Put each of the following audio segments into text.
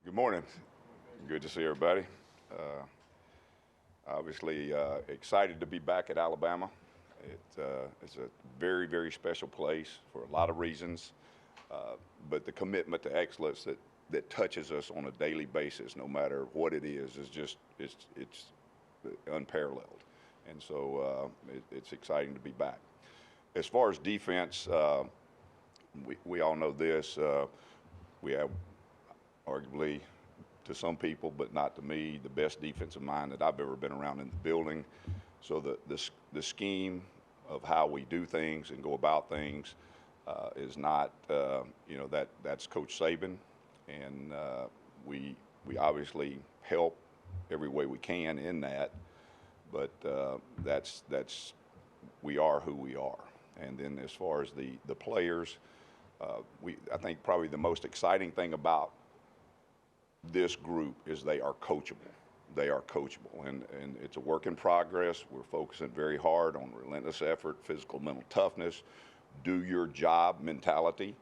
Good morning. Good to see everybody. Uh, Obviously, excited to be back at Alabama. It's a very, very special place for a lot of reasons, but the commitment to excellence that touches us on a daily basis, no matter what it is just it's unparalleled. And so it's exciting to be back. As far as defense, we all know this. We have arguably, to some people, but not to me, the best defensive mind that I've ever been around in the building. So the scheme of how we do things and go about things is not, that's Coach Saban, and we obviously help every way we can in that. But that's we are who we are. And then as far as the players, I think probably the most exciting thing about this group is they are coachable. They are coachable, and it's a work in progress. We're focusing very hard on relentless effort, physical, mental toughness, do your job mentality,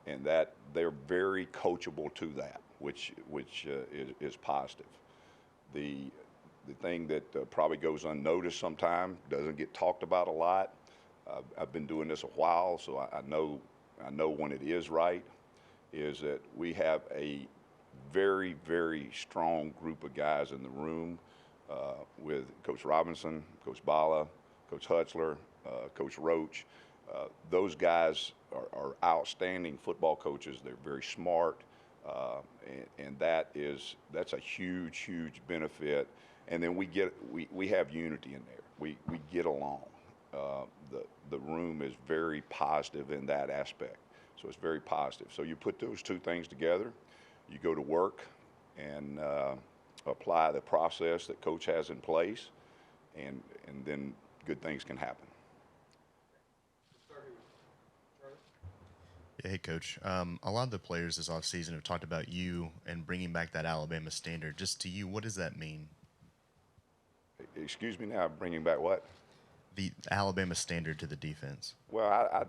and that they're very coachable to that, which is positive. The thing that probably goes unnoticed sometimes, doesn't get talked about a lot. I've been doing this a while, so I know when it is right, is that we have a very, very strong group of guys in the room with Coach Robinson, Coach Bala, Coach Hutzler, Coach Roach. Those guys are outstanding football coaches. They're very smart, and that's a huge, huge benefit. And then we have unity in there. We get along. The room is very positive in that aspect. So it's very positive. So you put those two things together, you go to work and apply the process that Coach has in place, and then good things can happen. Yeah, hey, Coach. A lot of the players this offseason have talked about you and bringing back that Alabama standard. Just to you, what does that mean? Excuse me now, bringing back what? The Alabama standard to the defense. Well, I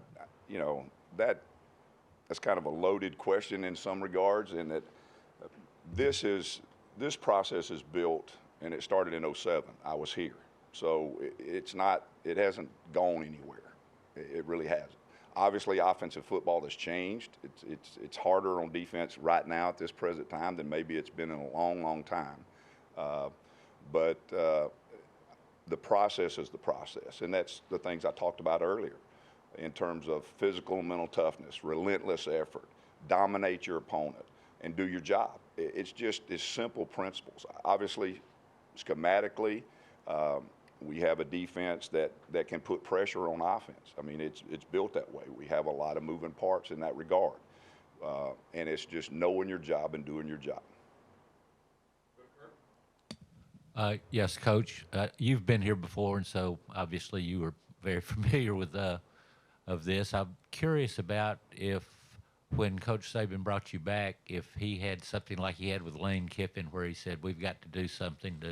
that's kind of a loaded question in some regards, in that this process is built, and it started in '07. I was here, so it hasn't gone anywhere. It really hasn't. Obviously, offensive football has changed. It's harder on defense right now at this present time than maybe it's been in a long, long time. But the process is the process, and that's the things I talked about earlier in terms of physical and mental toughness, relentless effort, dominate your opponent, and do your job. It's simple principles. Obviously, schematically, we have a defense that can put pressure on offense. I mean, it's built that way. We have a lot of moving parts in that regard, and it's just knowing your job and doing your job. Yes, Coach. You've been here before, and so obviously you were very familiar with of this. I'm curious about if, when Coach Saban brought you back, if he had something like he had with Lane Kiffin, where he said, we've got to do something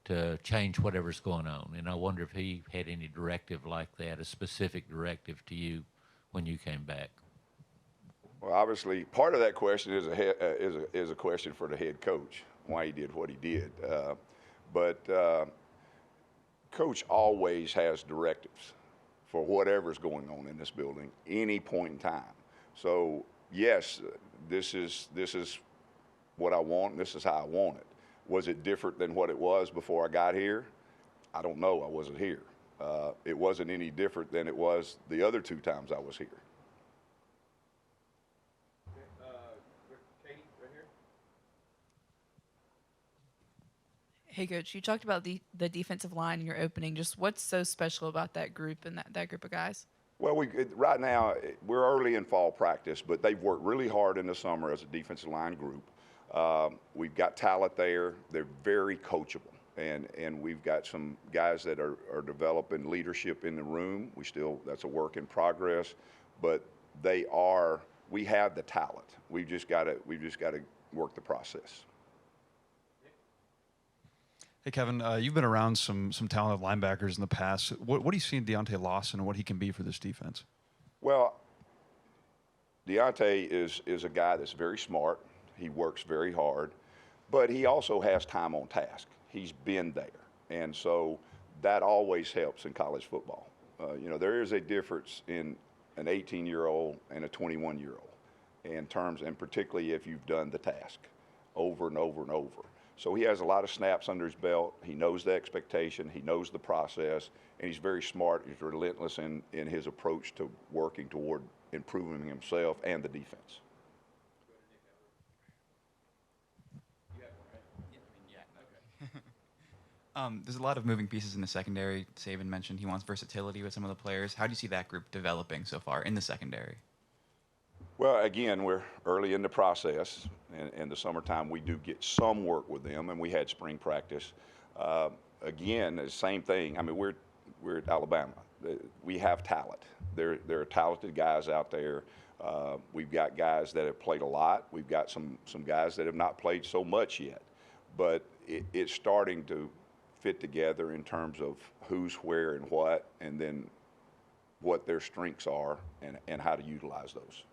to change whatever's going on. And I wonder if he had any directive like that, a specific directive to you when you came back. Well, obviously, part of that question is a question for the head coach, why he did what he did. But Coach always has directives for whatever's going on in this building, any point in time. So yes, this is what I want, and this is how I want it. Was it different than what it was before I got here? I don't know. I wasn't here. It wasn't any different than it was the other two times I was here. Katie, right here. Hey, Coach, you talked about the defensive line in your opening. Just what's so special about that group and that group of guys? Well, right now, we're early in fall practice, but they've worked really hard in the summer as a defensive line group. We've got talent there. They're very coachable, and we've got some guys that are developing leadership in the room. That's a work in progress, but we have the talent. We've just got to work the process. Hey, Kevin, you've been around some talented linebackers in the past. What do you see in Deontay Lawson and what he can be for this defense? Well, Deontay is a guy that's very smart. He works very hard, but he also has time on task. He's been there. And so that always helps in college football. There is a difference in an 18-year-old and a 21-year-old in terms, and particularly if you've done the task over and over and over. So he has a lot of snaps under his belt. He knows the expectation. He knows the process, and he's very smart. He's relentless in his approach to working toward improving himself and the defense. There's a lot of moving pieces in the secondary. Saban mentioned he wants versatility with some of the players. How do you see that group developing so far in the secondary? Well, again, we're early in the process. In the summertime, we do get some work with them, and we had spring practice. Again, the same thing. I mean, we're at Alabama. We have talent. There are talented guys out there. We've got guys that have played a lot. We've got some guys that have not played so much yet. But it's starting to fit together in terms of who's where and what, and then what their strengths are and how to utilize those.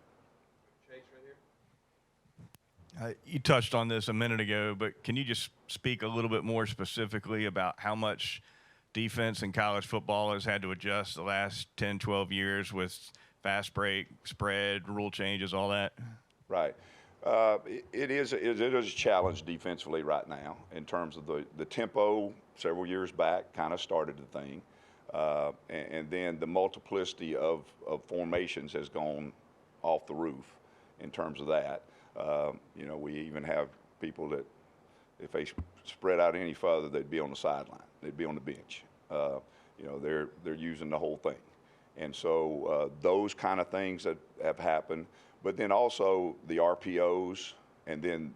You touched on this a minute ago, but can you just speak a little bit more specifically about how much defense in college football has had to adjust the last 10, 12 years with fast break, spread, rule changes, all that? Right. It is a challenge defensively right now in terms of the tempo. Several years back kind of started the thing. And then the multiplicity of formations has gone off the roof in terms of that. We even have people that if they spread out any further, they'd be on the sideline. They'd be on the bench. They're using the whole thing. And so those kind of things that have happened. But then also the RPOs and then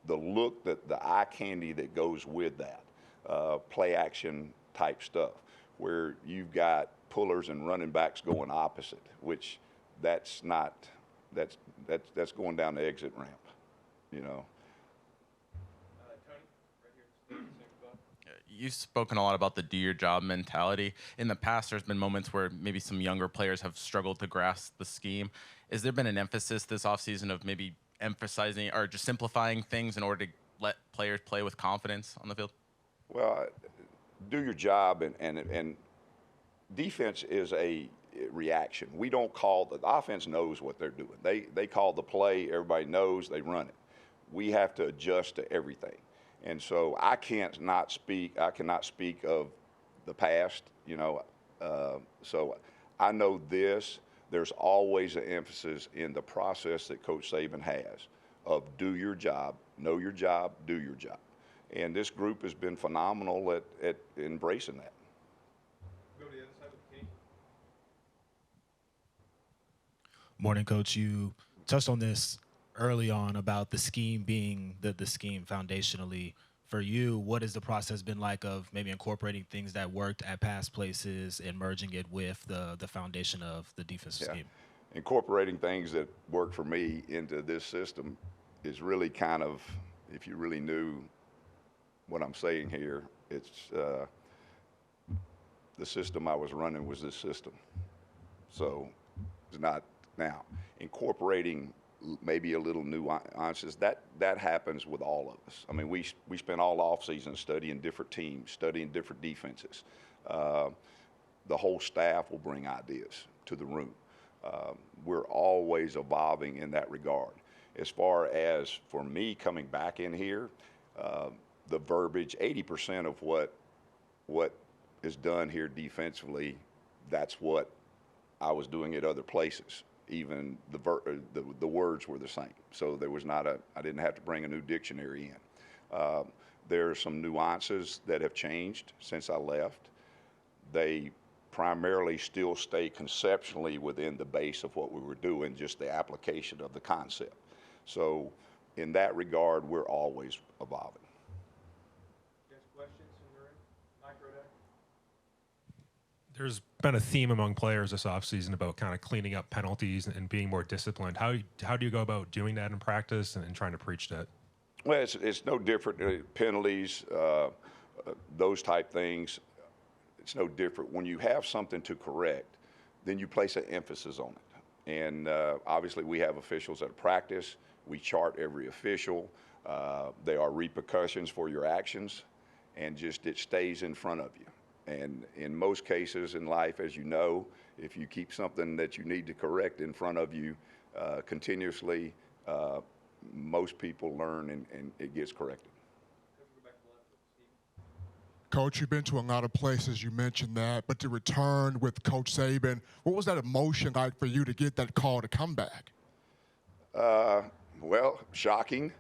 the look, the eye candy that goes with that, play action type stuff, where you've got pullers and running backs going opposite, which that's going down the exit ramp, Tony, right here. You've spoken a lot about the do-your-job mentality. In the past, there's been moments where maybe some younger players have struggled to grasp the scheme. Has there been an emphasis this offseason of maybe emphasizing or just simplifying things in order to let players play with confidence on the field? Well, do your job, and defense is a reaction. We don't call the offense knows what they're doing. They call the play. Everybody knows. They run it. We have to adjust to everything. And so I cannot speak of the past, so I know this. There's always an emphasis in the process that Coach Saban has of do your job, know your job, do your job. And this group has been phenomenal at embracing that. Go to the other side with the king. Morning, Coach. You touched on this early on about the scheme being the scheme foundationally. For you, what has the process been like of maybe incorporating things that worked at past places and merging it with the foundation of the defensive scheme? Incorporating things that work for me into this system is really kind of, if you really knew what I'm saying here, it's the system I was running was this system. So it's not now. Incorporating maybe a little nuances, that happens with all of us. I mean, we spent all off season studying different teams, studying different defenses. The whole staff will bring ideas to the room. We're always evolving in that regard. As far as for me coming back in here, the verbiage, 80% of what is done here defensively, that's what I was doing at other places. Even the words were the same, so there was not I didn't have to bring a new dictionary in. There are some nuances that have changed since I left. They primarily still stay conceptually within the base of what we were doing, just the application of the concept. So in that regard, we're always evolving. Questions in the room? Micro deck. There's been a theme among players this offseason about kind of cleaning up penalties and being more disciplined. How do you go about doing that in practice and trying to preach that? Well, it's no different. Penalties, those type things, it's no different. When you have something to correct, then you place an emphasis on it. And obviously we have officials at practice. We chart every official. There are repercussions for your actions, and just it stays in front of you. And in most cases in life, as you know, if you keep something that you need to correct in front of you continuously, most people learn and it gets corrected. Coach, you've been to a lot of places, you mentioned that, but to return with Coach Saban, what was that emotion like for you to get that call to come back? Well, shocking.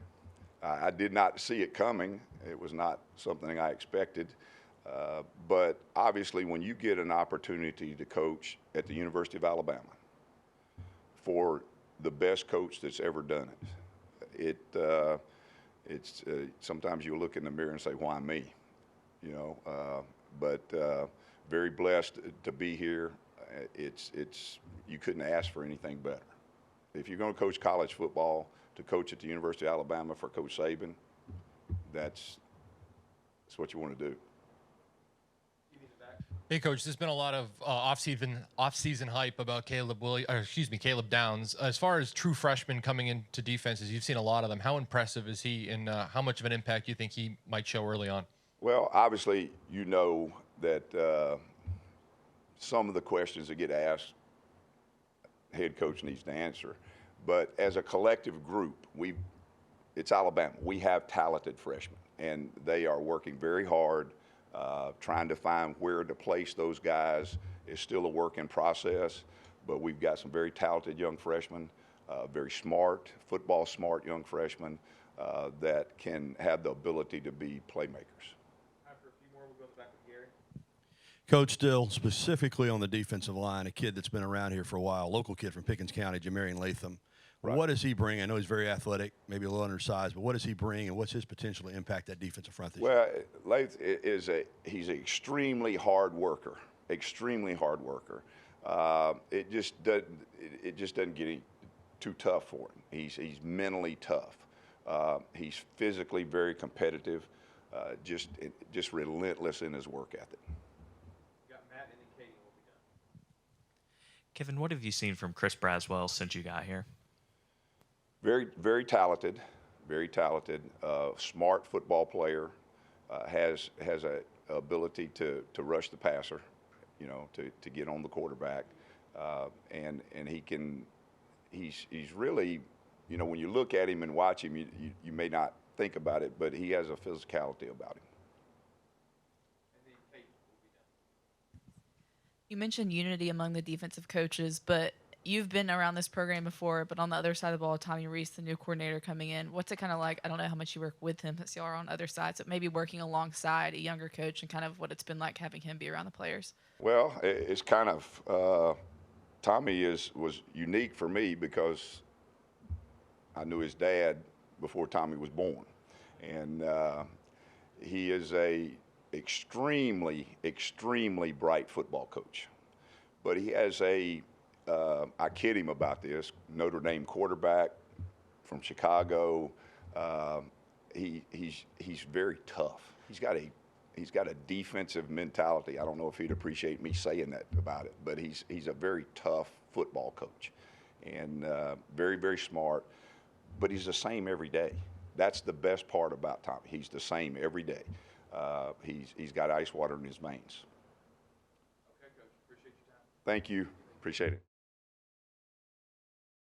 I did not see it coming. It was not something I expected. But obviously, when you get an opportunity to coach at the University of Alabama for the best coach that's ever done it, it's sometimes you look in the mirror and say, "Why me?" You know. But very blessed to be here. It's you couldn't ask for anything better. If you're going to coach college football, to coach at the University of Alabama for Coach Saban, that's what you want to do. Hey, Coach. There's been a lot of off-season hype about Caleb Downs. As far as true freshmen coming into defenses, you've seen a lot of them. How impressive is he, and how much of an impact do you think he might show early on? Well, obviously, you know that some of the questions that get asked, head coach needs to answer. But as a collective group, it's Alabama. We have talented freshmen, and they are working very hard. Trying to find where to place those guys is still a work in process, but we've got some very talented young freshmen, very smart, football smart young freshmen that can have the ability to be playmakers. After a few more, we'll go back with Gary. Coach Steele, specifically on the defensive line, a kid that's been around here for a while, local kid from Pickens County, Jamarian Latham. Right. What does he bring? I know he's very athletic, maybe a little undersized, but what does he bring, and what's his potential to impact that defensive front this year? Well, Lath he's an extremely hard worker, extremely hard worker. It just doesn't get too tough for him. He's mentally tough. He's physically very competitive, just relentless in his work ethic. You got Matt, and then Katie will be done. Kevin, what have you seen from Chris Braswell since you got here? Very, very talented, smart football player, has a ability to rush the passer, you know, to get on the quarterback, and he's really, you know, when you look at him and watch him, you may not think about it, but he has a physicality about him. And then Kate will be done. You mentioned unity among the defensive coaches, but you've been around this program before, but on the other side of the ball, Tommy Reese, the new coordinator coming in, what's it kind of like? I don't know how much you work with him since y'all are on other sides, but maybe working alongside a younger coach and kind of what it's been like having him be around the players. Well, it's kind of Tommy was unique for me because I knew his dad before Tommy was born, and he is a extremely bright football coach, but he has I kid him about this, Notre Dame quarterback from Chicago. He's very tough. He's got a defensive mentality. I don't know if he'd appreciate me saying that about it, but he's a very tough football coach, and very, very smart. But he's the same every day. That's the best part about Tommy. He's the same every day. He's got ice water in his veins. Okay, Coach. Appreciate your time. Thank you. Appreciate it.